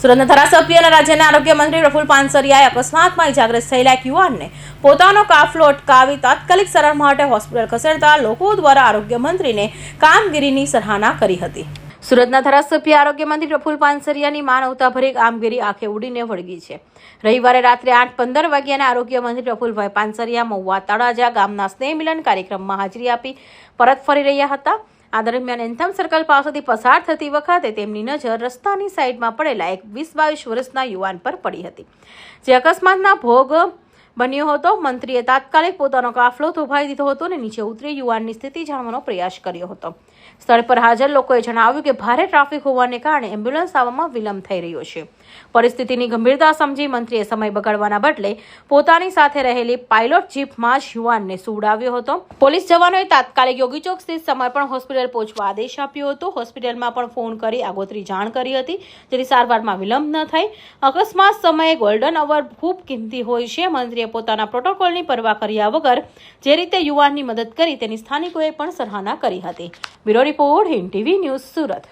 સુરતના ધારાસભ્ય અને રાજ્યના આરોગ્ય મંત્રી પ્રફુલ પાનસરિયાએ અકસ્માતમાં ઇજાગ્રસ્ત થયેલા એક યુવાનને પોતાનો કાફલો અટકાવી તાત્કાલિક સારવાર માટે હોસ્પિટલ ખસેડતા લોકો દ્વારા આરોગ્ય મંત્રીને કામગીરીની સરાહના કરી હતી. સુરતના ધારાસભ્ય આરોગ્ય મંત્રી પ્રફુલ પાનસરિયાની માનવતાભરી કામગીરી આંખે ઉડીને વળગી છે. રવિવારે રાત્રે 8:15 વાગ્યાના આરોગ્ય મંત્રી પ્રફુલભાઈ પાનસરિયા મહુવા તળાજા ગામના સ્નેહ મિલન કાર્યક્રમમાં હાજરી આપી પરત ફરી રહ્યા હતા. આ દરમિયાન એન્થમ સર્કલ પાસેથી પસાર થતી વખતે તેમની નજર રસ્તાની સાઈડમાં પડેલા એક 20-22 વર્ષના યુવાન પર પડી હતી, જે અકસ્માતના ભોગ બન્યો હતો. મંત્રીએ તાત્કાલિક પોતાનો કાફલો થોભાવી દીધો હતો અને નીચે ઉતરી યુવાનની સ્થિતિ જાણવાનો પ્રયાસ કર્યો હતો. સ્થળ પર હાજર લોકોએ જણાવ્યું કે ભારે ટ્રાફિક હોવાને કારણે એમ્બ્યુલન્સ આવવામાં વિલંબ થઈ રહ્યો છે. પરિસ્થિતિની ગંભીરતા સમજી મંત્રીએ સમય બગાડવાના બદલે પોતાની સાથે રહેલી પાયલોટ જીપમાં જ યુવાનને સુવડાવ્યો હતો. પોલીસ જવાનોએ તાત્કાલિક યોગી ચોક સ્થિત સમર્પણ હોસ્પિટલ પહોંચવા આદેશ આપ્યો હતો. હોસ્પિટલમાં પણ ફોન કરી આગોતરી જાણ કરી હતી, જેથી સારવારમાં વિલંબ ન થાય. અકસ્માત સમયે ગોલ્ડન અવર ખૂબ કિંમતી હોય છે. મંત્રીએ પોતાના પ્રોટોકોલની પરવા કર્યા વગર જે રીતે યુવાનની મદદ કરી તેની સ્થાનિકોએ પણ સરાહના કરી હતી. Bureau report, Hind TV news, Surat.